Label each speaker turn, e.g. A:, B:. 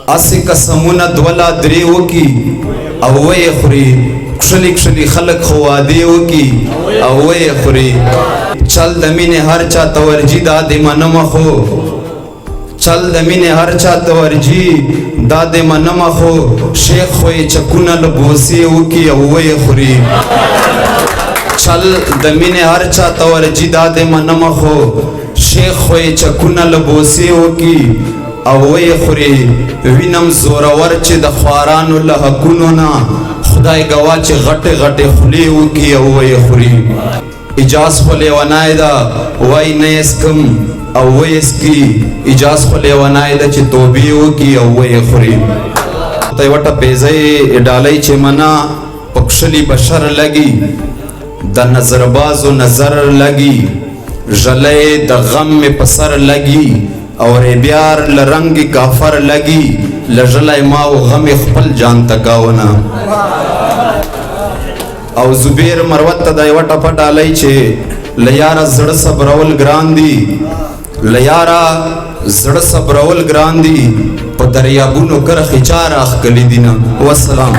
A: اسی قسمونه دولا دریو کی او وی خوري کشلی کشلی خلق خوادی وکی او وی خوري چل د مینې هر چا تورجی دا د منم خو چل د مینې هر چا تورجی دا د منم خو شیخ خوې چکونه لبوسی وکی او وی خوري چل د مینې هر چا تورجی دا د منم خو شیخ خوې چکونه لبوسی وکی او وی خوري وینم زورور چې د خوارانو له حقونو نه خدای گوا چې غټه غټه خلی وکي او وی خوري اجاز خو لیونای دا وای نه اسکم او وی اسکی اجاز خو لیونای دا چې توبې وکي او وی خوري ته وټه پیزې ډالۍ چې منا پښلی بشر لګي د نظر بازو نظر لګي ژلې د غم په سر لګي اور بیار لرنگ کافر لگی لجلای ما و غم خپل جان تکاونا او زبیر مروت تا دای وٹا پا ڈالی چھے لیارا زڑ صبرول گران دی لیارا زڑ صبرول گران دی پا دریابونو کر خچار آخ کلی دینا والسلام